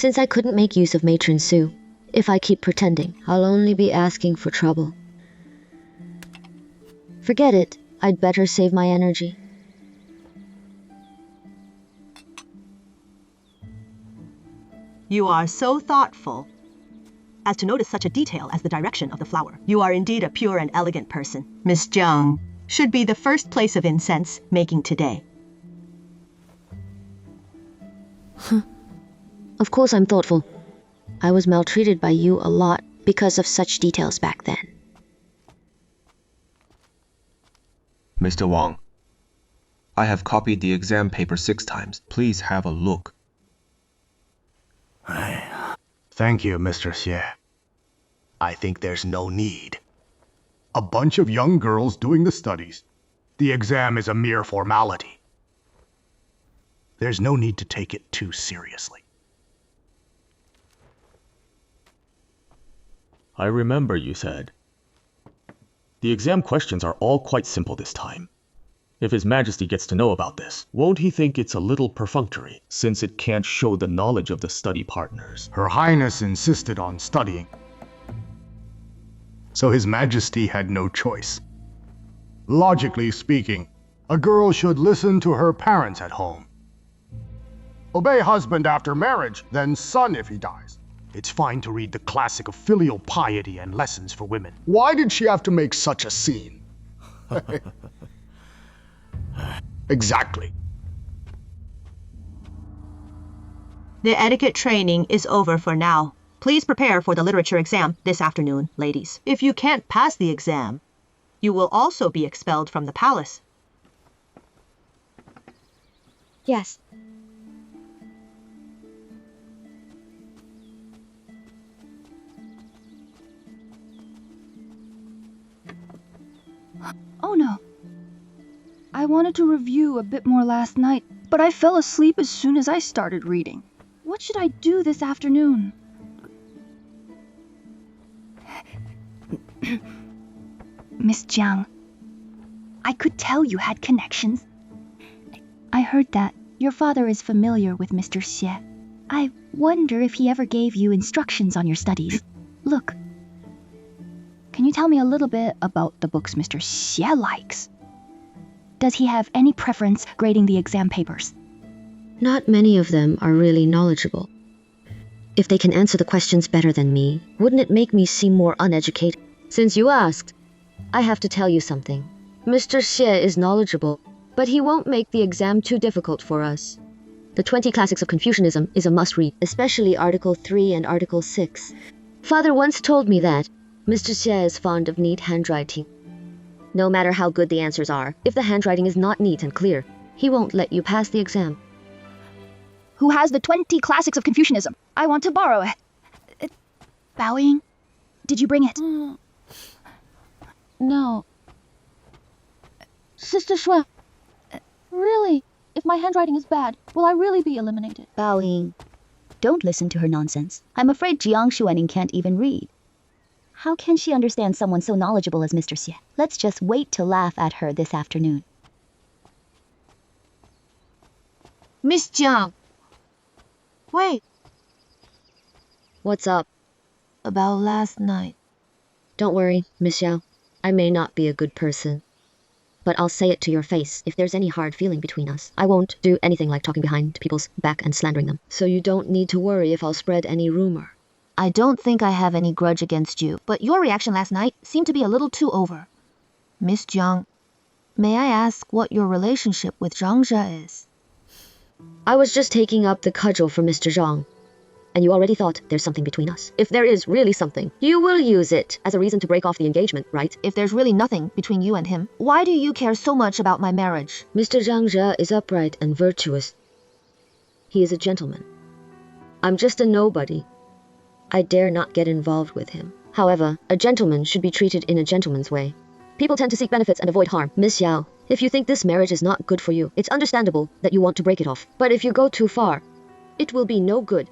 since I couldn't make use of Matron Sue. If I keep pretending, I'll only be asking for trouble. Forget it. I'd better save my energy. You are so thoughtful as to notice such a detail as the direction of the flower. You are indeed a pure and elegant person. Miss Jiang should be the first place of incense making today. Of course I'm thoughtful. I was maltreated by you a lot because of such details back then. Mr. Wang, I have copied the exam paper 6 times. Please have a look. Thank you, Mr. Xie. I think there's no need. A bunch of young girls doing the studies. The exam is a mere formality. There's no need to take it too seriously. I remember you said. The exam questions are all quite simple this time. If His Majesty gets to know about this, won't he think it's a little perfunctory, since it can't show the knowledge of the study partners? Her Highness insisted on studying, so His Majesty had no choice. Logically speaking, a girl should listen to her parents at home. Obey husband after marriage, then son if he dies. It's fine to read the classic of filial piety and lessons for women. Why did she have to make such a scene? Exactly. The etiquette training is over for now. Please prepare for the literature exam this afternoon, ladies. If you can't pass the exam, you will also be expelled from the palace. Yes. Oh no. I wanted to review a bit more last night, but I fell asleep as soon as I started reading. What should I do this afternoon? Miss Jiang, I could tell you had connections. I heard that your father is familiar with Mr. Xie. I wonder if he ever gave you instructions on your studies. Look. Can you tell me a little bit about the books Mr. Xie likes? Does he have any preference grading the exam papers? Not many of them are really knowledgeable. If they can answer the questions better than me, wouldn't it make me seem more uneducated? Since you asked, I have to tell you something. Mr. Xie is knowledgeable, but he won't make the exam too difficult for us. The 20 Classics of Confucianism is a must-read, especially Article 3 and Article 6. Father once told me that Mr. Xie is fond of neat handwriting. No matter how good the answers are, if the handwriting is not neat and clear, he won't let you pass the exam. Who has the 20 Classics of Confucianism? I want to borrow it. Bowing? Did you bring it? No. Sister Shui, really, if my handwriting is bad, will I really be eliminated? Bowing. Don't listen to her nonsense. I'm afraid Jiang Xuening can't even read. How can she understand someone so knowledgeable as Mr. Xie? Let's just wait to laugh at her this afternoon. Miss Jiang. Wait. What's up? About last night. Don't worry, Miss Xiao. I may not be a good person, but I'll say it to your face if there's any hard feeling between us. I won't do anything like talking behind people's back and slandering them, so you don't need to worry if I'll spread any rumor. I don't think I have any grudge against you, but your reaction last night seemed to be a little too over. Miss Jiang, may I ask what your relationship with Zhang Zhe is? I was just taking up the cudgel for Mr. Zhang, and you already thought there's something between us. If there is really something, you will use it as a reason to break off the engagement, right? If there's really nothing between you and him, why do you care so much about my marriage? Mr. Zhang Zhe is upright and virtuous. He is a gentleman. I'm just a nobody. I dare not get involved with him. However, a gentleman should be treated in a gentleman's way. People tend to seek benefits and avoid harm. Miss Xiao, if you think this marriage is not good for you, it's understandable that you want to break it off. But if you go too far, it will be no good.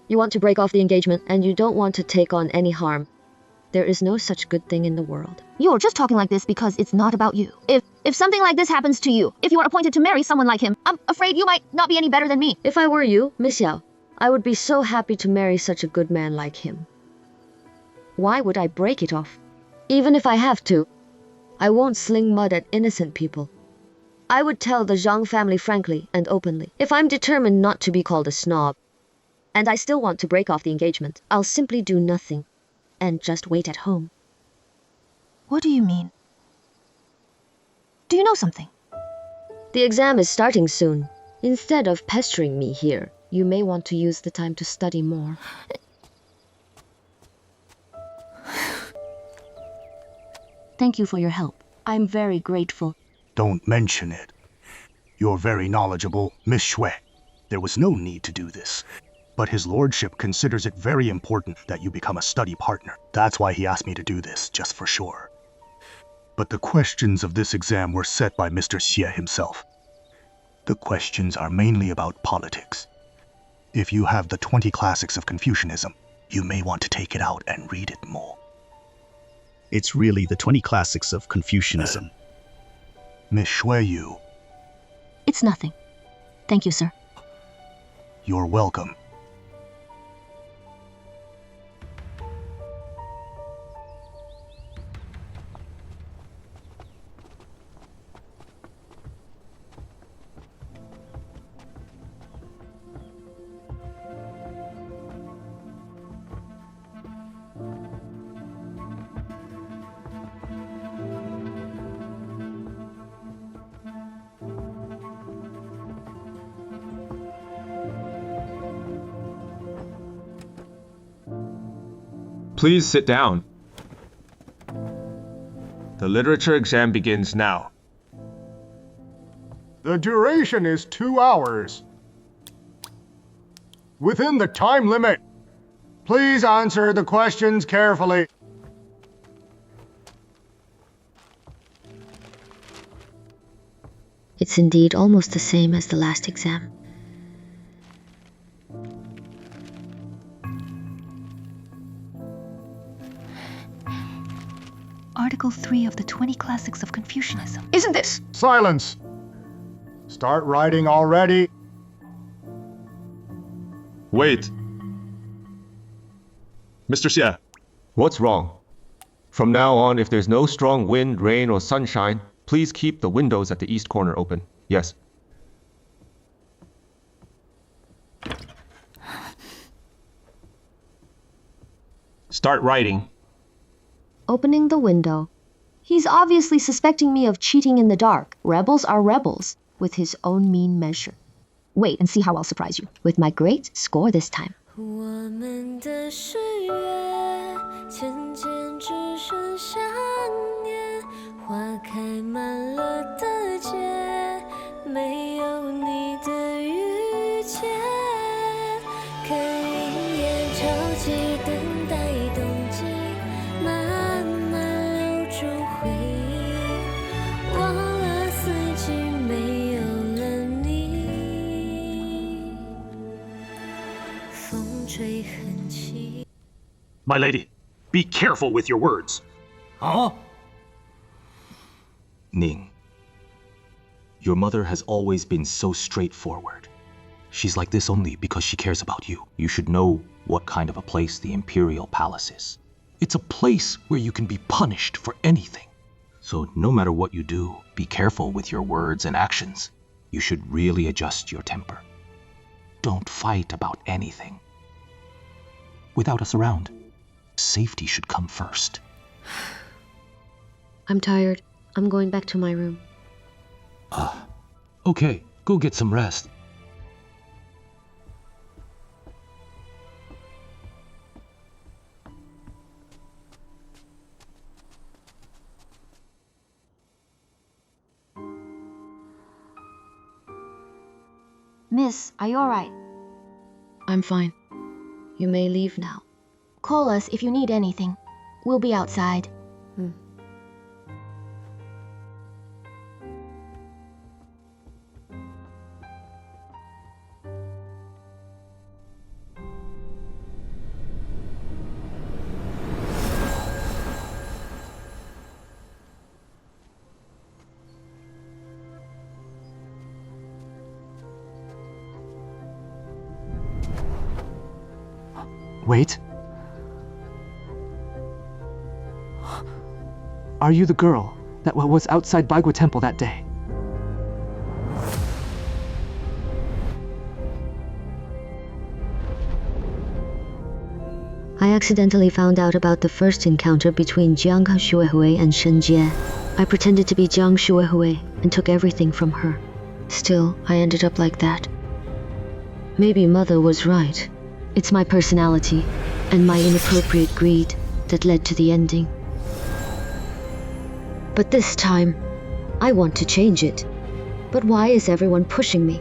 You want to break off the engagement, and you don't want to take on any harm. There is no such good thing in the world. You're just talking like this because it's not about you. If something like this happens to you, if you are appointed to marry someone like him, I'm afraid you might not be any better than me. If I were you, Miss Xiao, I would be so happy to marry such a good man like him. Why would I break it off? Even if I have to, I won't sling mud at innocent people. I would tell the Zhang family frankly and openly. If I'm determined not to be called a snob, and I still want to break off the engagement, I'll simply do nothing and just wait at home. What do you mean? Do you know something? The exam is starting soon. Instead of pestering me here, you may want to use the time to study more. Thank you for your help. I'm very grateful. Don't mention it. You're very knowledgeable, Miss Shui. There was no need to do this. But his lordship considers it very important that you become a study partner. That's why he asked me to do this, just for sure. But the questions of this exam were set by Mr. Xie himself. The questions are mainly about politics. If you have the 20 classics of Confucianism, you may want to take it out and read it more. It's really the 20 classics of Confucianism. Miss Shui Yu, It's nothing. Thank you, sir. you're welcome. Please sit down. The literature exam begins now. The duration is 2 hours. Within the time limit. Please answer the questions carefully. It's indeed almost the same as the last exam. Article 3 of the 20 Classics of Confucianism. Isn't this? Silence. Start writing already. Wait. Mr. Xie, what's wrong? From now on, if there's no strong wind, rain, or sunshine, please keep the windows at the east corner open. Yes. Start writing. Opening the window. He's obviously suspecting me of cheating in the dark. Rebels are rebels, with his own mean measure. Wait and see how I'll surprise you, with my great score this time. 我们的誓约渐渐只剩想念，花开满了大街，没有你的遇见，看云烟潮起，等待冬季，慢慢留住回忆，忘了四季，没有了你，风吹很轻。 My lady, be careful with your words. Huh? Ning, your mother has always been so straightforward. She's like this only because she cares about you. You should know what kind of a place the Imperial Palace is. It's a place where you can be punished for anything. So no matter what you do, be careful with your words and actions. You should really adjust your temper. Don't fight about anything. Without us around, safety should come first. I'm tired. I'm going back to my room. Okay, go get some rest. Miss, are you alright? I'm fine. You may leave now. Call us if you need anything. We'll be outside. Wait. Are you the girl that was outside Baigua Temple that day? I accidentally found out about the first encounter between Jiang Shuehui and Shen Jie. I pretended to be Jiang Shuehui and took everything from her. Still, I ended up like that. Maybe Mother was right. It's my personality and my inappropriate greed that led to the ending. But this time, I want to change it. But why is everyone pushing me?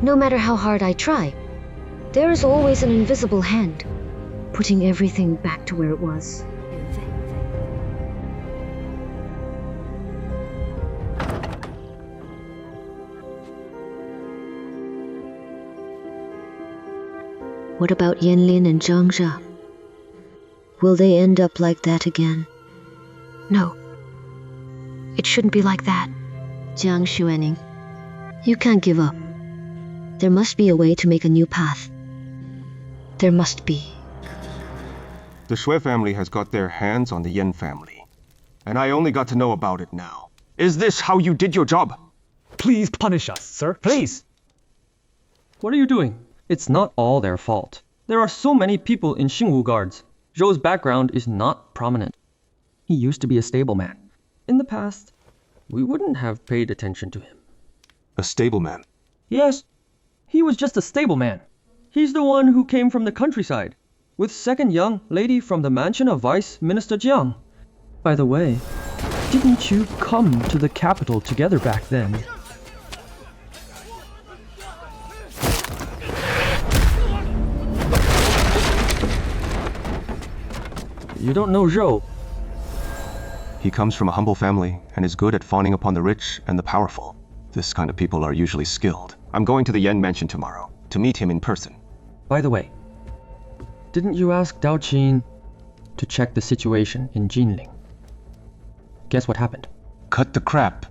No matter how hard I try, there is always an invisible hand, putting everything back to where it was. What about Yanlin and Zhang Zhe? Will they end up like that again? No. It shouldn't be like that. Jiang Xuening, you can't give up. There must be a way to make a new path. There must be. The Shui family has got their hands on the Yan family, and I only got to know about it now. Is this how you did your job? Please punish us, sir. Please! What are you doing? It's not all their fault. There are so many people in Xingwu Guards. Zhou's background is not prominent. He used to be a stableman. In the past, we wouldn't have paid attention to him. A stableman? Yes, he was just a stableman. He's the one who came from the countryside, with second young lady from the mansion of Vice Minister Jiang. By the way, didn't you come to the capital together back then? You don't know Zhou. He comes from a humble family and is good at fawning upon the rich and the powerful. This kind of people are usually skilled. I'm going to the Yan mansion tomorrow to meet him in person. By the way, didn't you ask Dao Qin to check the situation in Jinling? Guess what happened? Cut the crap.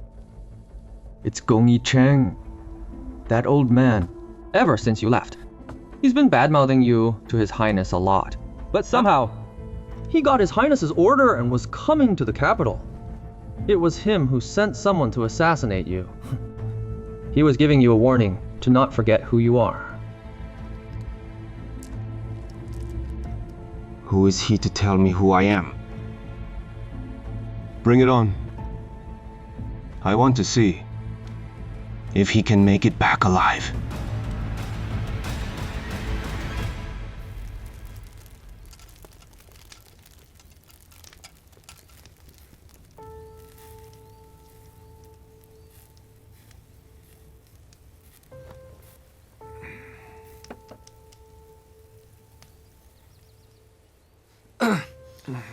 It's Gong Yicheng. That old man. Ever since you left, he's been bad-mouthing you to His Highness a lot. But somehow, he got His Highness's order and was coming to the capital. It was him who sent someone to assassinate you. He was giving you a warning to not forget who you are. Who is he to tell me who I am? Bring it on. I want to see if he can make it back alive.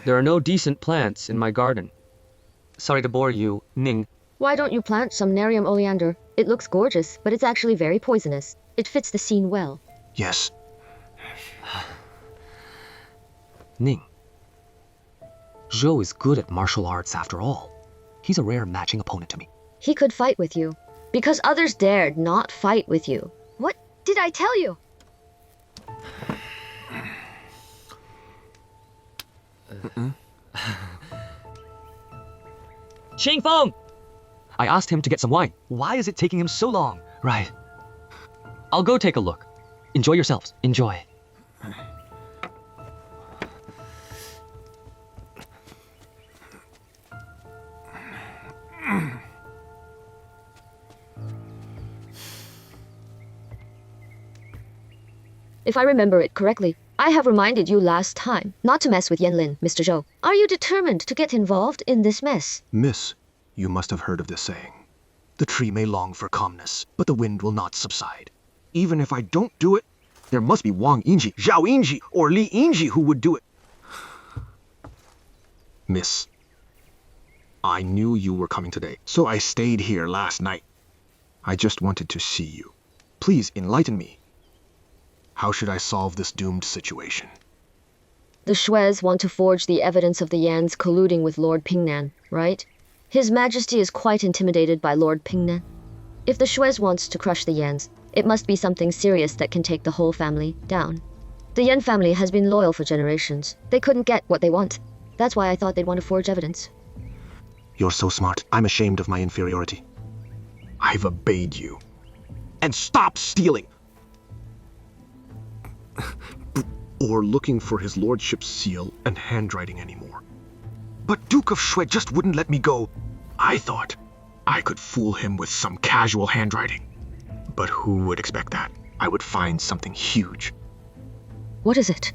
There are no decent plants in my garden. Sorry to bore you, Ning. Why don't you plant some Nerium oleander? It looks gorgeous, but it's actually very poisonous. It fits the scene well. Yes. Ning. Zhou is good at martial arts after all. He's a rare matching opponent to me. He could fight with you, because others dared not fight with you. What did I tell you? Xingfeng! I asked him to get some wine. Why is it taking him so long? Right. I'll go take a look. Enjoy yourselves. Enjoy. If I remember it correctly, I have reminded you last time not to mess with Yanlin, Mr. Zhou. Are you determined to get involved in this mess? Miss, you must have heard of this saying. The tree may long for calmness, but the wind will not subside. Even if I don't do it, there must be Wang Yinji, Zhao Yinji, or Li Yinji who would do it. Miss, I knew you were coming today, so I stayed here last night. I just wanted to see you. Please enlighten me. How should I solve this doomed situation? The Shues want to forge the evidence of the Yans colluding with Lord Pingnan, right? His Majesty is quite intimidated by Lord Pingnan. If the Shues wants to crush the Yans, it must be something serious that can take the whole family down. The Yen family has been loyal for generations. They couldn't get what they want. That's why I thought they'd want to forge evidence. You're so smart. I'm ashamed of my inferiority. I've obeyed you. And stop stealing! Or looking for his lordship's seal and handwriting anymore. But Duke of Shui just wouldn't let me go. I thought I could fool him with some casual handwriting. But who would expect that? I would find something huge. What is it?